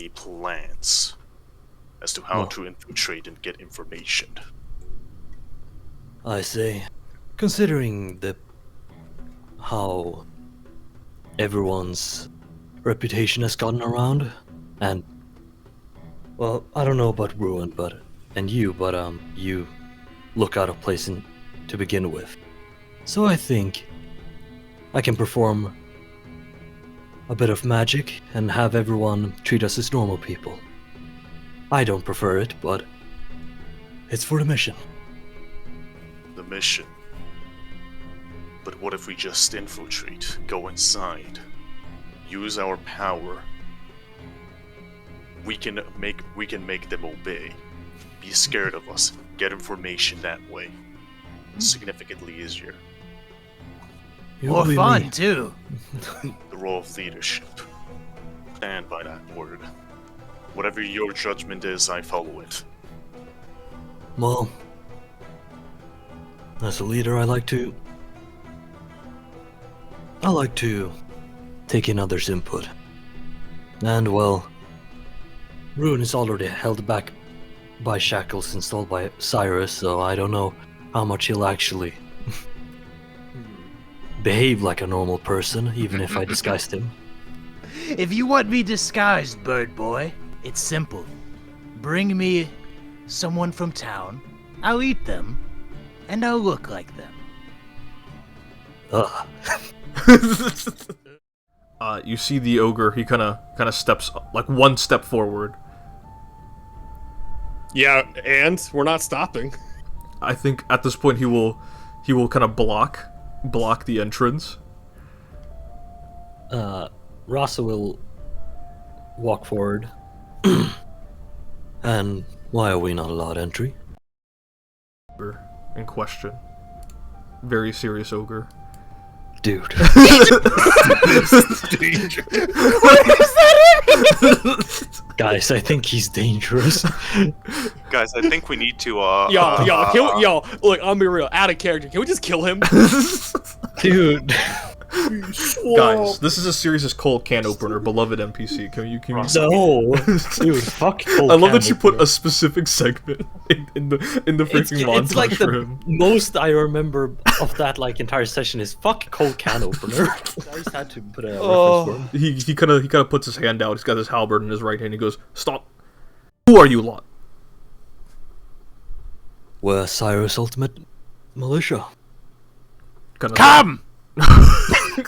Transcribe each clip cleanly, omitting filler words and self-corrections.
any plans as to how to infiltrate and get information. I say, considering how everyone's reputation has gotten around, and well, I don't know about Ruin, and you look out of place to begin with. So I think I can perform a bit of magic and have everyone treat us as normal people. I don't prefer it, but it's for the mission. The mission. But what if we just infiltrate, go inside, use our power? We can make them obey, be scared of us, get information that way. Significantly easier. More fun too. The role of leadership. Stand by that word. Whatever your judgment is, I follow it. Well, as a leader, I like to take in others' input. And well, Ruin is already held back by shackles installed by Cyrus, so I don't know how much he'll actually behave like a normal person, even if I disguised him. If you want me disguised, bird boy, it's simple. Bring me someone from town, I'll eat them, and I'll look like them. Ugh. You see the ogre, he kinda steps, like, one step forward. Yeah, and we're not stopping. I think at this point he will kind of block the entrance. Rasa will walk forward. And why are we not allowed entry? Ogre in question. Very serious ogre. Dude. What is that? Guys, I think he's dangerous. Guys, I think we need to, Yo, look, I'm be real, out of character. Can we just kill him? Dude. Guys, this is a serious cold can opener, beloved NPC. Can you No, dude, fuck cold I love can that you put opener. a specific segment in the freaking montage it's like for the him. most I remember of that entire session is fuck cold can opener. I just had to put a reference for him. He kind of puts his hand out. He's got his halberd in his right hand. He goes, "Stop! Who are you lot?" We're Cyrus Ultimate Militia. Come! You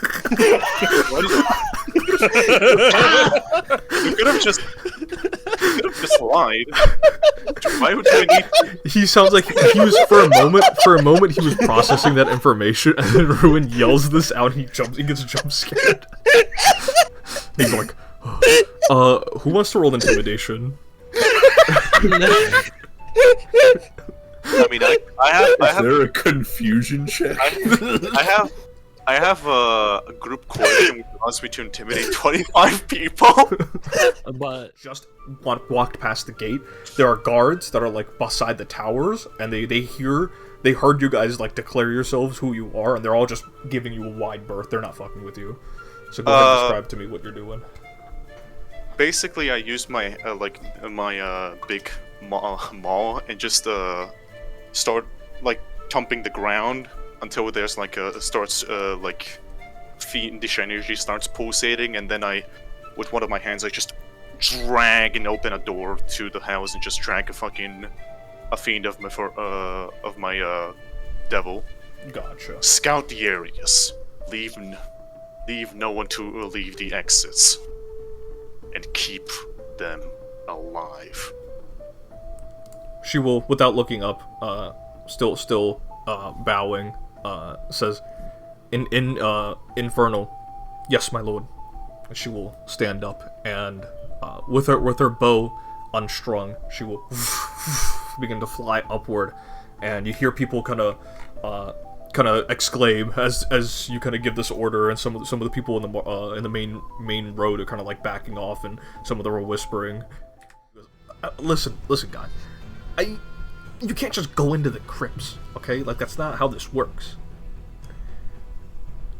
could have just lied. Why would we need? He sounds like he was for a moment he was processing that information, and then Ruin yells this out. And he gets jump scared. He's like, who wants to roll intimidation? I mean, I have. Is there a confusion check? I have a group coalition which allows me to intimidate 25 people. But Just walked past the gate. There are guards that are like beside the towers, and they heard you guys like declare yourselves who you are, and they're all just giving you a wide berth. They're not fucking with you. So go ahead and describe to me what you're doing. Basically, I used my big maul and just start like thumping the ground until there's like starts like fiendish energy starts pulsating, and then I, with one of my hands, I just drag and open a door to the house and just drag a fiend of my devil. Gotcha. Scout the areas. Leave no one to leave the exits, and keep them alive. She will, without looking up, still bowing, says, "In infernal, yes, my lord." And she will stand up, and with her bow unstrung, she will begin to fly upward, and you hear people kind of exclaim as you kind of give this order, and some of the people in the main road are kind of like backing off, and some of them are whispering. Listen, guys. You can't just go into the crypts, okay? Like, that's not how this works.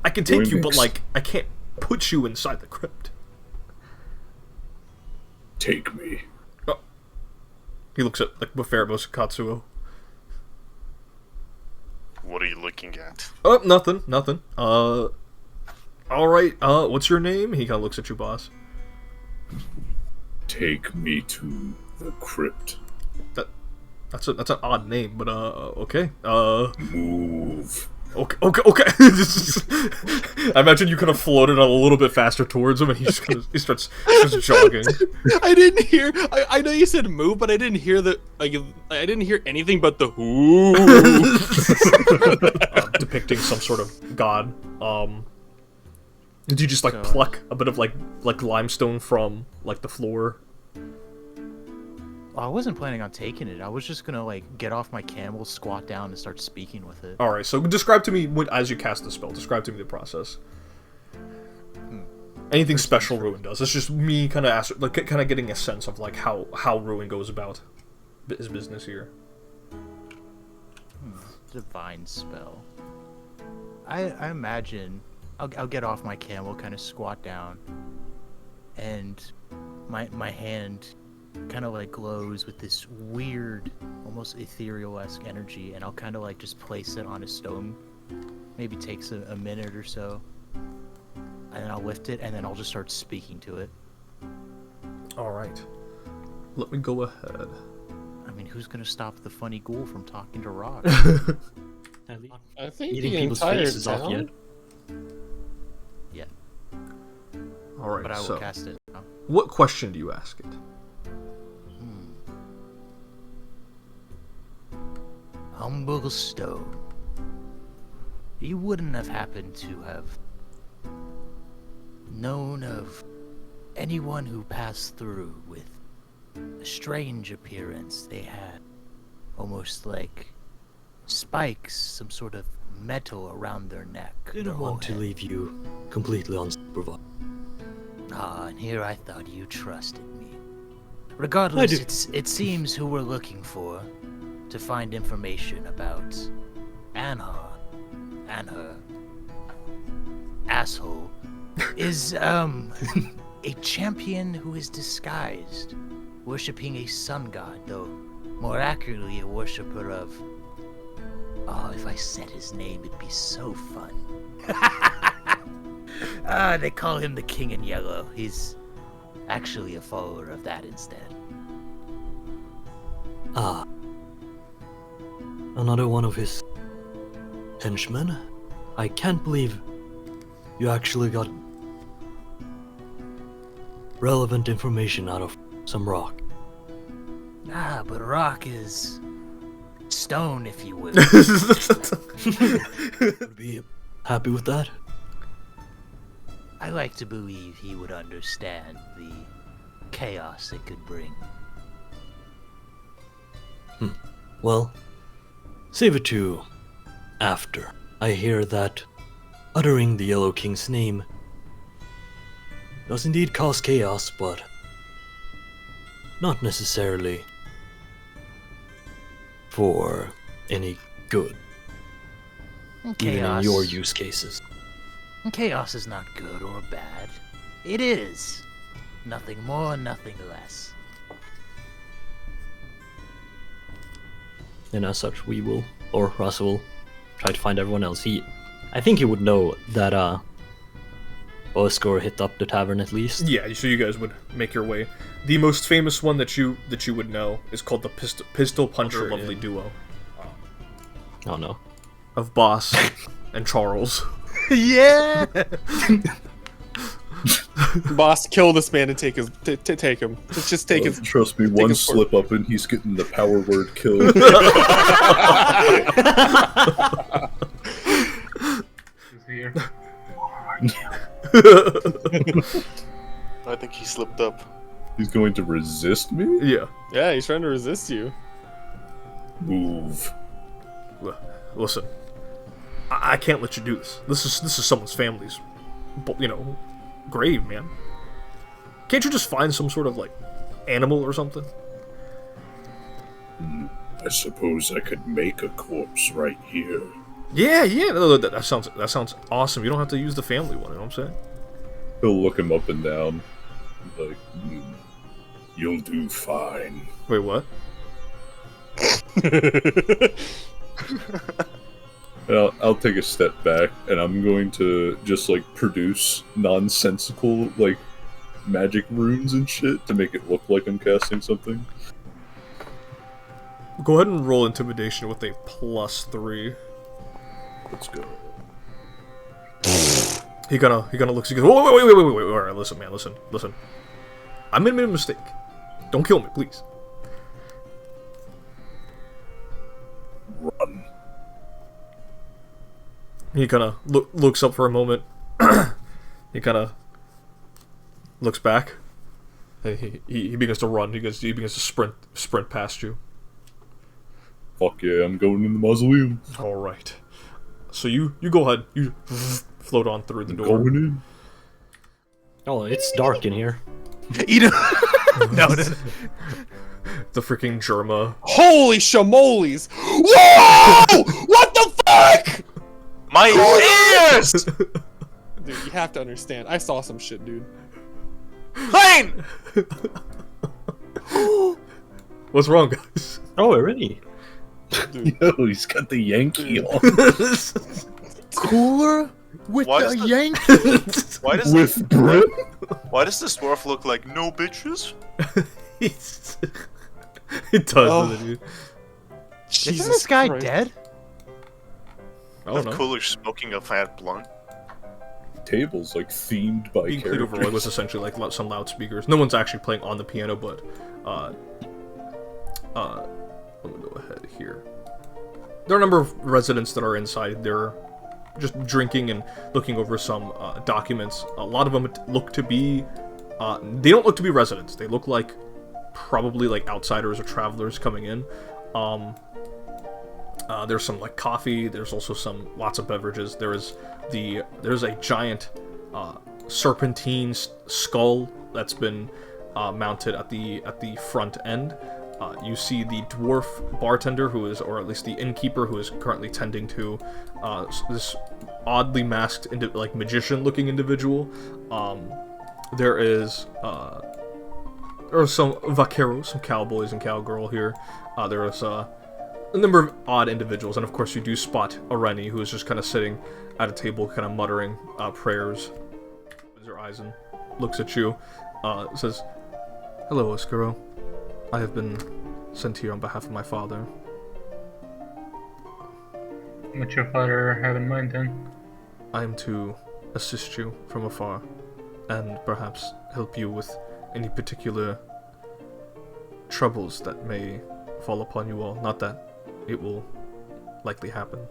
I can take you, but, like, I can't put you inside the crypt. Take me. He looks at like Buferbos Katsuo. What are you looking at? Oh, nothing. All right. What's your name? He kind of looks at you, boss. Take me to the crypt. That's an odd name, but okay. Move. Okay. I imagine you could have floated a little bit faster towards him, and he starts jogging. I didn't hear. I know you said move, but I didn't hear the. Like, I didn't hear anything but the whoo. Depicting some sort of god. Did you just like pluck a bit of like limestone from like the floor? I wasn't planning on taking it. I was just gonna like get off my camel, squat down, and start speaking with it. All right. So describe to me as you cast the spell. Describe to me the process. Anything special Ruin does. It's just me kind of getting a sense of like how Ruin goes about his business here. Divine spell. I imagine I'll get off my camel, kind of squat down, and my hand kind of like glows with this weird, almost ethereal-esque energy, and I'll kind of like just place it on a stone. Maybe takes a minute or so, and then I'll lift it, and then I'll just start speaking to it. All right. Let me go ahead. I mean, who's gonna stop the funny ghoul from talking to Rock? I think Eating the people's entire faces off yet? town. Yeah, All right. but I will So, cast it now. what question do you ask it? Humble stone. You wouldn't have happened to have known of anyone who passed through with a strange appearance. They had almost like spikes, some sort of metal around their neck. Didn't their whole want to head. leave you completely unsupervised. Ah, and here I thought you trusted me. Regardless, do. it seems who we're looking for to find information about Anhar, asshole, is a champion who is disguised, worshipping a sun god, though more accurately a worshipper of. Oh, if I said his name, it'd be so fun. They call him the King in Yellow. He's actually a follower of that instead. Ah. Another one of his henchmen? I can't believe you actually got relevant information out of some rock. Ah, but Rock is stone, if you will. Would be happy with that? I like to believe he would understand the chaos it could bring. Well, save it to after. I hear that uttering the Yellow King's name does indeed cause chaos, but not necessarily for any good, even in your use cases. Chaos is not good or bad. It is. Nothing more, nothing less. And as such, we will, or Russ will, try to find everyone else. I think he would know that Oskar hit up the tavern at least. Yeah, so you guys would make your way. The most famous one that you would know is called the Pistol Puncher lovely duo Oh no. of Boss and Charles. Yeah! Boss, kill this man and take his. Take him. Just take his. Trust me, take one his slip up and he's getting the power word killed. I think he slipped up. He's going to resist me? Yeah. Yeah, he's trying to resist you. Move. Listen, I can't let you do this. This is someone's family's, grave, man. Can't you just find some sort of like animal or something? I suppose I could make a corpse right here. Yeah. No, that sounds awesome. You don't have to use the family one. You know what I'm saying? He'll look him up and down. Like, You'll do fine. Wait, what? I'll take a step back, and I'm going to just, like, produce nonsensical, like, magic runes and shit to make it look like I'm casting something. Go ahead and roll intimidation with a +3. Let's go. He kinda looks. He goes, wait. All right, listen, man, listen. I made a mistake. Don't kill me, please. Run. He kind of looks up for a moment. He kind of looks back. And he begins to run. He begins to sprint past you. Fuck yeah, I'm going in the mausoleum. All right. So you go ahead. You float on through the door. Going in. Oh, it's dark in here. Eat him. No. The freaking Germa. Holy shamoles! Whoa! What the fuck? My ears! Dude, you have to understand. I saw some shit, dude. Plane! What's wrong, guys? Oh, really? Dude. Yo, he's got the Yankee on. Cooler with Why the does the- Yankees. Why does With Brim? why does this dwarf look like no bitches? It does, doesn't it? Isn't this guy Christ. dead? I don't know. Coolidge smoking a fat blunt. Table's like themed by Being played over characters. was essentially like some loudspeakers. No one's actually playing on the piano, but let me go ahead here. There are a number of residents that are inside. They're just drinking and looking over some documents. A lot of them look to be they don't look to be residents. They look like probably like outsiders or travelers coming in. There's some like coffee. There's also lots of beverages. There's a giant serpentine skull that's been mounted at the front end. You see the dwarf bartender or at least the innkeeper who is currently tending to this oddly masked magician-looking individual. There are some vaqueros, some cowboys and cowgirl here. There is a number of odd individuals, and of course you do spot Areni, who is just kind of sitting at a table, kind of muttering prayers. Opens her eyes and looks at you. Says, "Hello, Oscuro. I have been sent here on behalf of my father." What's your father have in mind then? I am to assist you from afar, and perhaps help you with any particular troubles that may fall upon you all. Not that it will likely happen.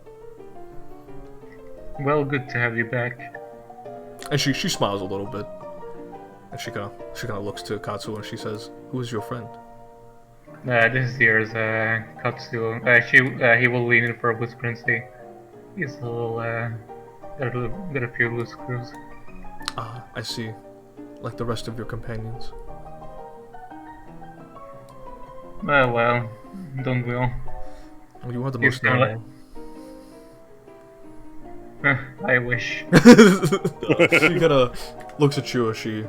Well, good to have you back. And she smiles a little bit, and she kind of looks to Katsu and she says, "Who is your friend?" This year's Katsu. He will lean in for a whisper and say, "He's a little, got a few loose screws." Ah, I see. Like the rest of your companions. Well, don't we all? Well, you are the He's most normal. I wish. She kind of looks at you as she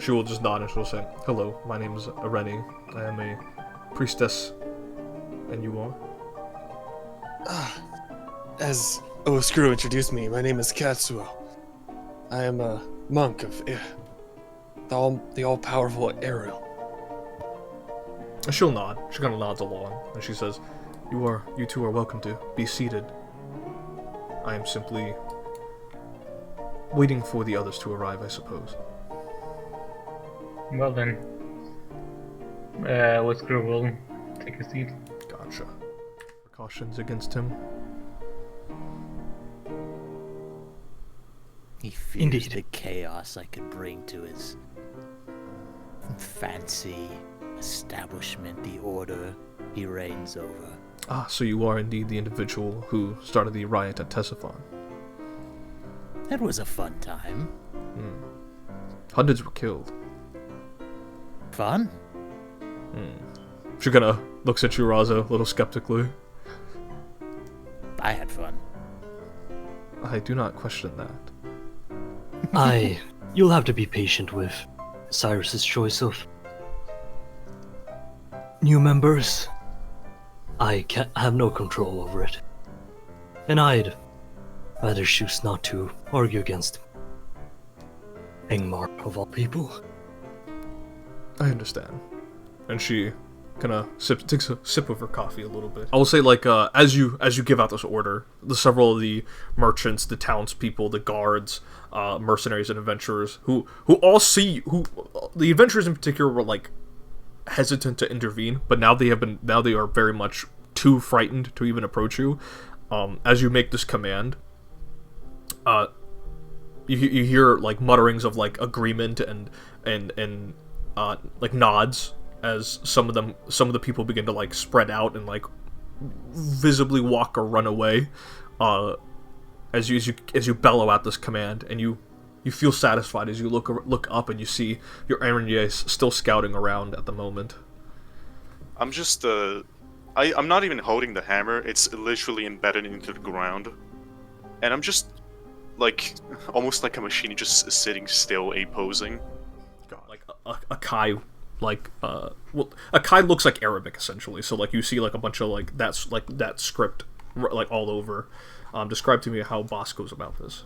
will just nod and she'll say, "Hello, my name is Areni. I am a priestess, and you are?" As Oscuro introduced me, my name is Katsuo. I am a monk of the all-powerful Ariel. And she'll nod. She kind of nods along, and she says, "You two are welcome to be seated. I am simply waiting for the others to arrive, I suppose." Well then, Oscuro will take a seat. Gotcha. Precautions against him. He fears Indeed. the chaos I could bring to his fancy establishment, the order he reigns over. Ah, so you are indeed the individual who started the riot at Tesiphon. That was a fun time. Hundreds were killed. Fun? She kind of looks at you, Raza, a little skeptically. I had fun. I do not question that. You'll have to be patient with Cyrus's choice of new members, I have no control over it. And I'd rather choose not to argue against Engmar, of all people. I understand. And she kind of takes a sip of her coffee a little bit. I will say, like, as you give out this order, several of the merchants, the townspeople, the guards, mercenaries, and adventurers who all see the adventurers in particular were like hesitant to intervene, but now they are very much too frightened to even approach you. As you make this command, you hear like mutterings of like agreement and like nods as some of the people begin to like spread out and like visibly walk or run away, as you bellow out this command, and you feel satisfied as you look up and you see your Aranyes still scouting around at the moment. I'm just I'm not even holding the hammer. It's literally embedded into the ground, and I'm just like almost like a machine, just sitting still, posing. Like a Kai. Like, well, a Kai looks like Arabic, essentially. So, like, you see, like, a bunch of, like, that script, like, all over. Describe to me how Boss goes about this.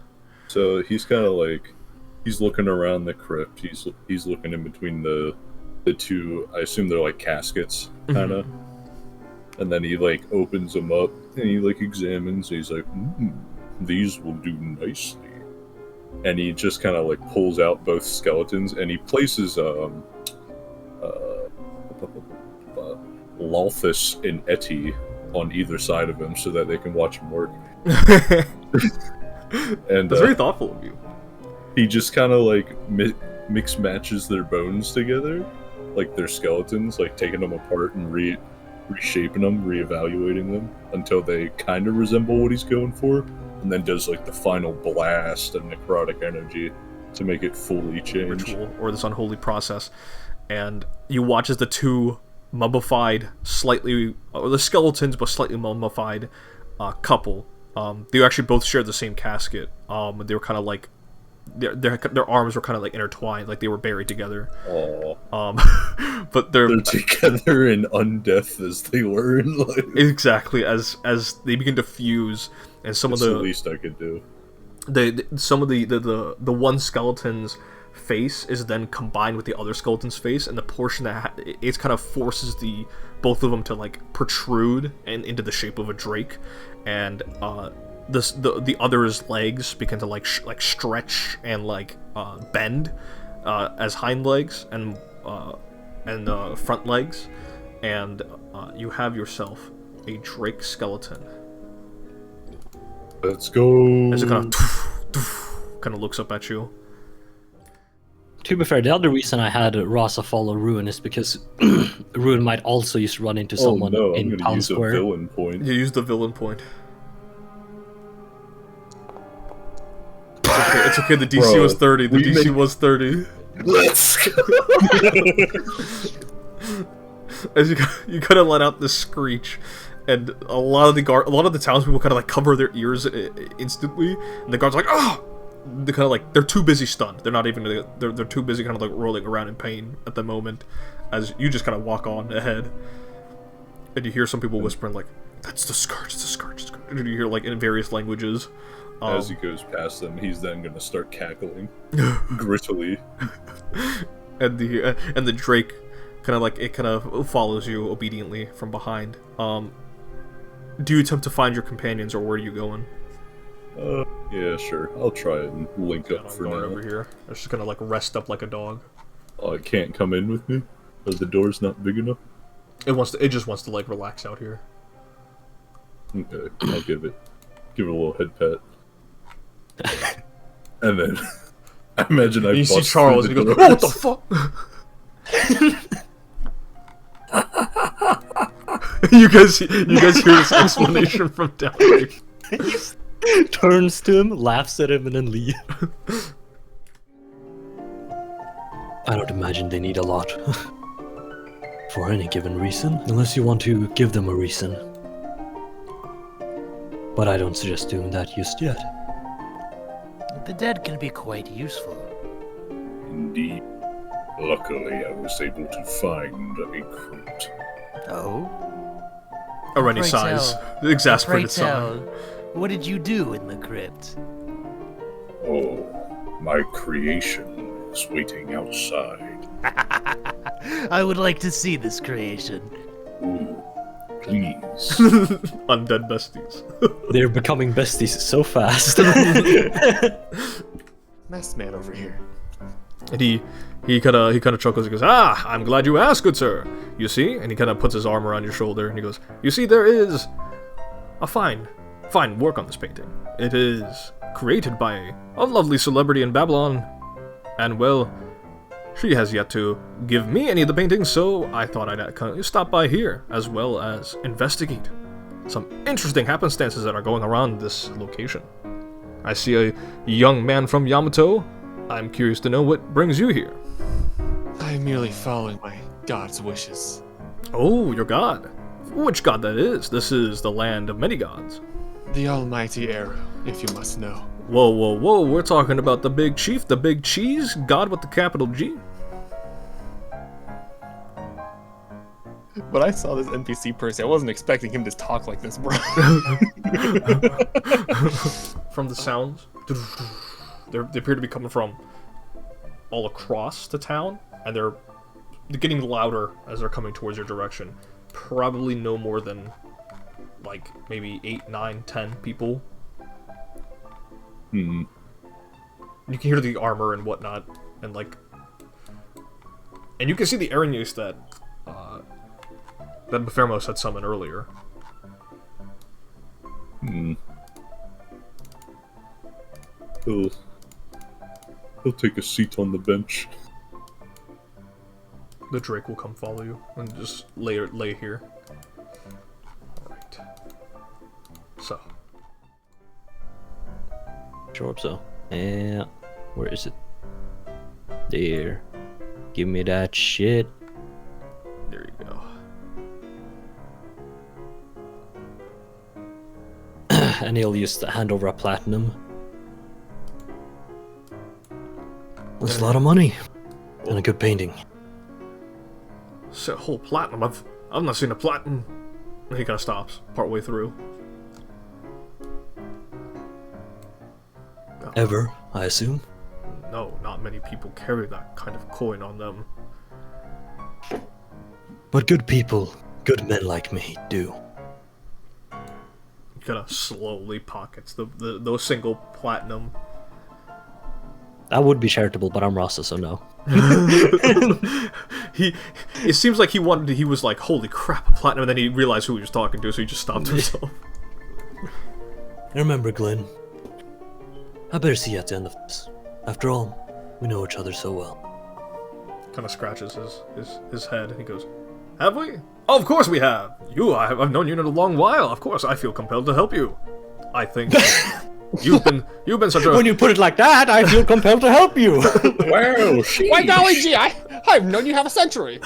So, he's kind of, like, he's looking around the crypt. He's looking in between the two, I assume they're, like, caskets, kind of. Mm-hmm. And then he, like, opens them up, and he, like, examines, and he's like, these will do nicely. And he just kind of, like, pulls out both skeletons, and he places, Lalthus and Etty on either side of him so that they can watch him work. And that's very thoughtful of you. He just kind of like mix matches their bones together, like their skeletons, like taking them apart and reshaping them, reevaluating them until they kind of resemble what he's going for, and then does like the final blast of necrotic energy to make it fully change. Ritual, or this unholy process. And you watch as the two mummified, the skeletons, but slightly mummified couple. They actually both shared the same casket. They were kind of like, their arms were kind of like intertwined, like they were buried together. Aww. But they're together in undeath as they were in life. Exactly, as they begin to fuse, and some That's of the least I could do. Some of the one skeleton's face is then combined with the other skeleton's face, and the portion that it kind of forces both of them to like protrude and into the shape of a drake, and the other's legs begin to like stretch and like bend as hind legs and front legs, and you have yourself a drake skeleton. Let's go. As it kind of looks up at you. To be fair, the other reason I had Rasa follow Ruin is because Ruin might also just run into someone in Town Square. I'm gonna use a villain point. You used the villain point. It's okay, the DC was 30. The DC was 30. Let's go! As you kind of let out this screech, and a lot of the townspeople kind of like cover their ears instantly, and the guards are like, oh! They're kind of like, they're too busy stunned. They're not even, they're too busy kind of like rolling around in pain at the moment, as you just kind of walk on ahead. And you hear some people whispering like, that's the scourge, it's the scourge, it's the scourge. And you hear like in various languages. As he goes past them, he's then going to start cackling grittily. And the drake kind of like, it kind of follows you obediently from behind. Do you attempt to find your companions, or where are you going? Yeah, sure. I'll try and link up for now. Over here. It's just gonna like rest up like a dog. Oh, it can't come in with me? Or the door's not big enough? It just wants to like relax out here. Okay, I'll give it a little head pat. And then I imagine I you see Charles and he goes, oh, what the fuck? You guys hear this explanation from down here. Turns to him, laughs at him, and then leaves. I don't imagine they need a lot. For any given reason, unless you want to give them a reason. But I don't suggest doing that just yet. The dead can be quite useful. Indeed. Luckily, I was able to find a crypt. Oh? Areni Pray sighs. tell. The exasperated Pray sigh. tell, what did you do in the crypt? Oh, my creation is waiting outside. I would like to see this creation. Ooh, please. Undead besties. They're becoming besties so fast. Mess man over here. And he kind of chuckles and goes, "Ah, I'm glad you asked, good sir. You see?" And he kind of puts his arm around your shoulder and he goes, "You see, there is a fine work on this painting. It is created by a lovely celebrity in Babylon, and well, she has yet to give me any of the paintings, so I thought I'd stop by here as well as investigate some interesting happenstances that are going around this location. I see a young man from Yamato. I'm curious to know what brings you here." I am merely following my god's wishes. "Oh, your god. Which god that is? This is the land of many gods." The almighty arrow, if you must know. Whoa, whoa, whoa, we're talking about the big chief, the big cheese, god with the capital G? When I saw this NPC person, I wasn't expecting him to talk like this, bro. From the sounds, they appear to be coming from all across the town, and they're getting louder as they're coming towards your direction. Probably no more than, like, maybe 8, 9, 10 people. Hmm. You can hear the armor and whatnot, and you can see the Araneus that Bephermos had summoned earlier. Hmm. He'll take a seat on the bench. The Drake will come follow you and just lay here. Alright. So. Sure hope so. Yeah. Where is it? There. Give me that shit. There you go. And he'll use the hand over a platinum. That's a lot of money. And a good painting. So, whole platinum. I've not seen a platinum. And he kind of stops partway through. Ever, I assume. No, not many people carry that kind of coin on them. But good people, good men like me, do. He kind of slowly pockets those single platinum. That would be charitable, but I'm Rasta, so no. It seems like he was like, holy crap, a platinum, and then he realized who he was talking to, so he just stopped himself. Remember, Glenn, I better see you at the end of this. After all, we know each other so well. Kind of scratches his head, and he goes, "Have we? Oh, of course we have. I've known you in a long while. Of course, I feel compelled to help you. I think you've been such a..." When you put it like that, I feel compelled to help you. Wow, Why golly gee, I've known you half a century.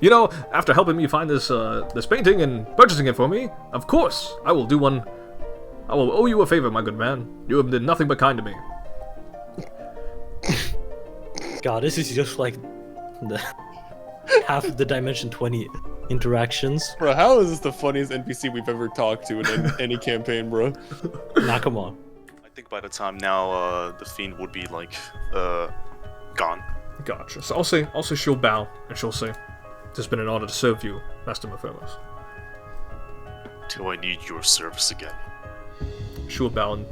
You know, after helping me find this painting and purchasing it for me, of course, I will do one. I will owe you a favor, my good man. You have been nothing but kind to me. God, this is just like the half of the Dimension 20 interactions. Bro, how is this the funniest NPC we've ever talked to in any campaign, bro? Nah, come on. I think by the time now, the fiend would be like, gone. Gotcha. So I'll say she'll bow, and she'll say, "It has been an honor to serve you, Master Bephermos." Till I need your service again. She will bow, and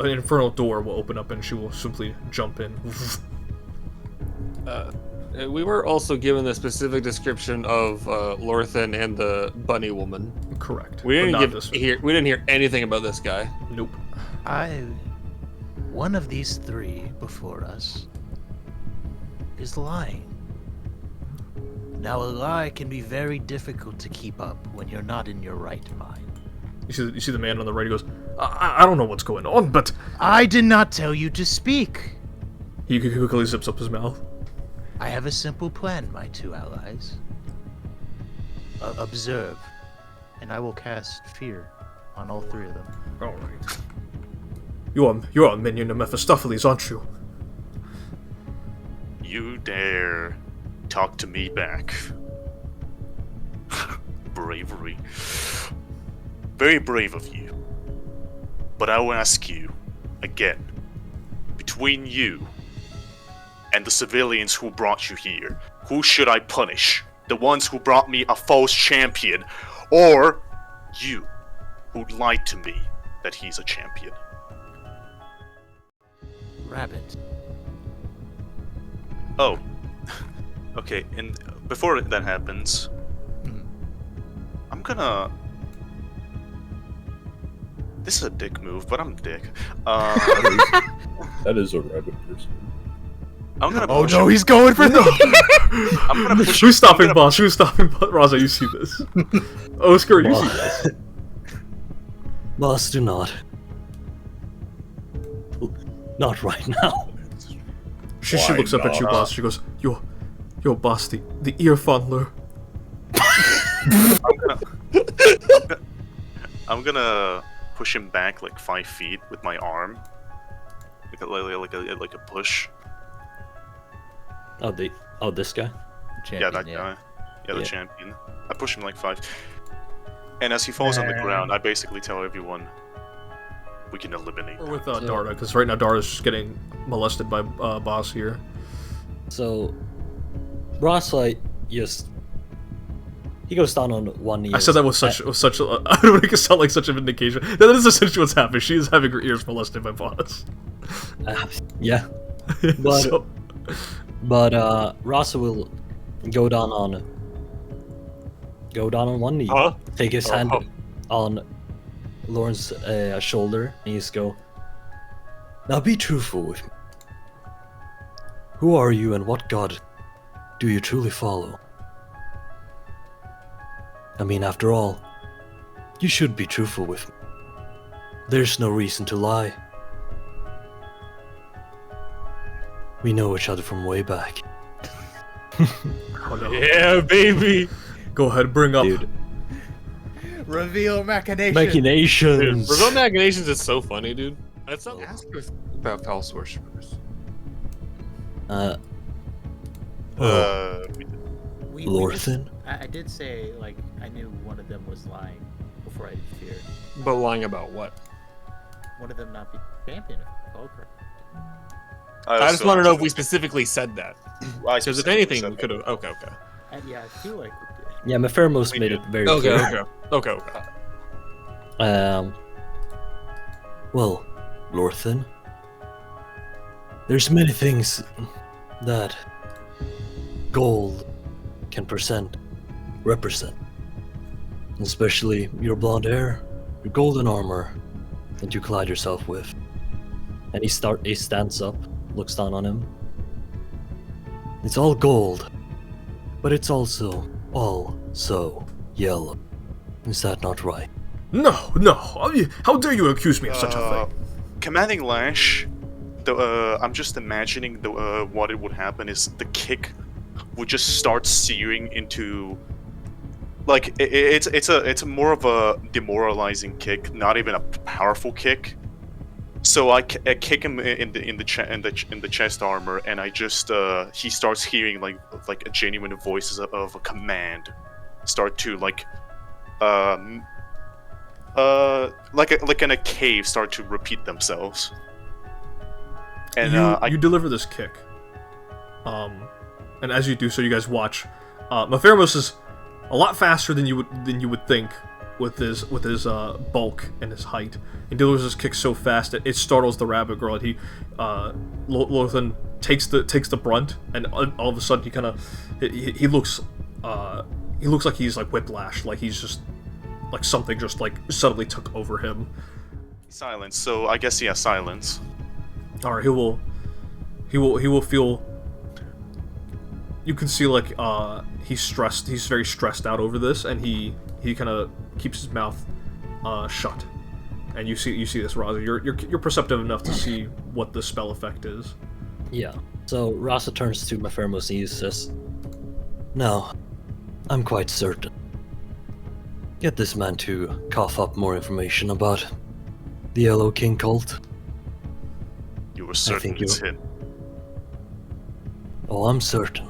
an infernal door will open up, and she will simply jump in. We were also given the specific description of Lorthan and the bunny woman. Correct. We But not didn't this one. we didn't hear anything about this guy. Nope. One of these three before us is lying. Now, a lie can be very difficult to keep up when you're not in your right mind. You see the man on the right. He goes, I don't know what's going on, but I did not tell you to speak. he quickly zips up his mouth. I have a simple plan, my two allies. Observe, and I will cast fear on all three of them. All right. You're a minion of Mephistopheles, aren't you? You dare talk to me back. bravery. Very brave of you. But I will ask you, again, between you and the civilians who brought you here, who should I punish? The ones who brought me a false champion, or you, who lied to me that he's a champion? Rabbit. Oh. Okay, and before that happens, I'm gonna... This is a dick move, but I'm a dick. That is a rabbit person. I'm gonna Oh push no, him. he's going for the. I'm gonna push Who's stopping, I'm gonna- boss? Who's stopping, boss? Raza, you see this? Oscar, you see this? Boss, do not. Not right now. She Why looks up at you, not? boss. She goes, yo, boss, the ear fondler. I'm gonna push him back like 5 feet with my arm, like a push. Oh, this guy? Yeah, that guy. Yeah, the Yeah. champion. I push him like 5, and as he falls on the ground, I basically tell everyone we can eliminate. Or him. with Darda, because right now Darda's just getting molested by boss here. So, Ross, like, just... He goes down on one knee. I said that with such I don't want to sound like such a vindication. That is essentially what's happening. She is having her ears molested by boss. Yeah. But, So, but Ross will go down on one knee. Huh? Take his hand Oh. on Lauren's shoulder, and just go, "Now be truthful with me. Who are you, and what god do you truly follow? I mean, after all, you should be truthful with me. There's no reason to lie. We know each other from way back." oh no. Yeah, baby. Go ahead, bring up. Dude, Reveal machination. Dude, machinations. Brazil Machinations is so funny, dude. That's not. Ask us about Palace Worshippers. Oh, We Lorthin? I did say like I knew one of them was lying before I interfered. But lying about what? One of them not be champion of poker. I just want to know if we specifically said that. Because Because if anything, we could have. Okay. Yeah, I feel like we did. Yeah, Mephermos We made did. it very Okay. clear. Well, Lorthin, there's many things that gold can represent. Especially your blonde hair, your golden armor that you clad yourself with. And he stands up, looks down on him. It's all gold, but it's also all so yellow. Is that not right? No. How dare you accuse me of such a thing? Commanding Lash. I'm just imagining what it would happen is the kick would just start searing into, like it's more of a demoralizing kick, not even a powerful kick. So I kick him in the chest armor, and I just he starts hearing like a genuine voices of a command start to like in a cave start to repeat themselves. And you deliver this kick, and as you do so, you guys watch. Mephermos is a lot faster than you would think with his bulk and his height. He delivers this kick so fast that it startles the rabbit girl. And he, Lothan takes the brunt, and all of a sudden he looks like he's like whiplash, like he's just like something just like suddenly took over him. silence. So I guess he has silence. All right, he will feel. You can see like he's stressed. He's very stressed out over this, and he kind of keeps his mouth shut. And you see this, Raza. You're perceptive enough to see what the spell effect is. Yeah. So Rasa turns to Mephermos and he says, "Now, I'm quite certain. Get this man to cough up more information about the Yellow King cult." You were certain think it's you- him. "Oh, I'm certain.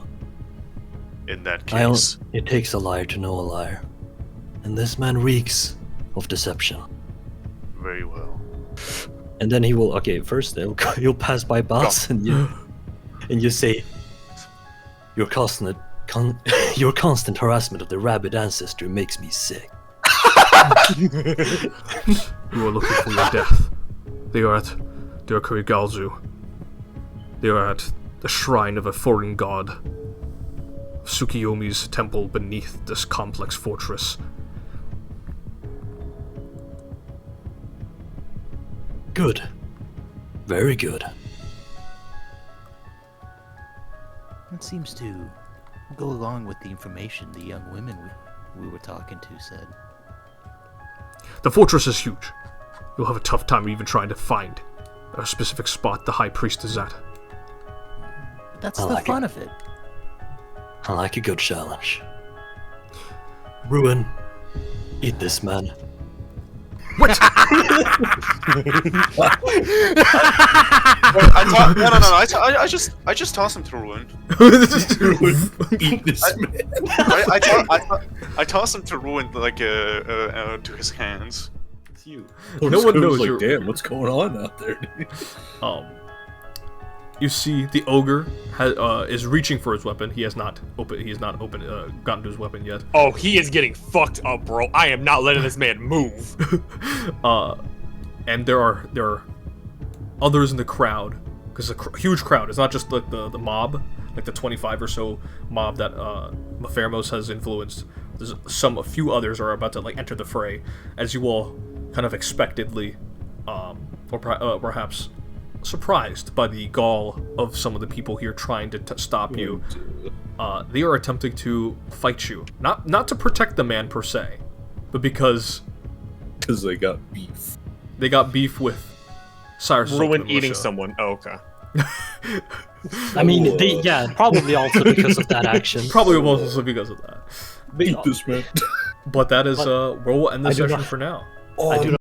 In that case, It takes a liar to know a liar. and this man reeks of deception. Very well. And then he will. Okay, first he'll pass by Bas, and you say, your constant harassment of the rabid ancestor makes me sick. You are looking for your death. They are at Kurigalzu. They are at the shrine of a foreign god. Tsukiyomi's temple beneath this complex fortress. Good. Very good. That seems to go along with the information the young women we were talking to said. The fortress is huge. You'll have a tough time even trying to find a specific spot the High Priest is at. That's I the like fun of it. I like a good challenge. Ruin, eat this man. What? No. I just toss him to Ruin. Eat this man. I toss him to Ruin like to his hands. It's you. No one knows like, you're. damn, what's going on out there, dude? You see, the ogre is reaching for his weapon. He has not gotten to his weapon yet. Oh, he is getting fucked up, bro. I am not letting this man move. And there are others in the crowd, because a huge crowd. It's not just like the mob, like the 25 or so mob that Mafermos has influenced. There's a few others are about to like enter the fray, as you all kind of expectedly, or perhaps surprised by the gall of some of the people here trying to stop you. They are attempting to fight you, not to protect the man per se, but because they got beef. They got beef with Cyrus. Ruin eating someone. Oh, okay. I mean, probably also because of that action. Probably also because of that. Eat this man. But that is where we'll end the session for now. I do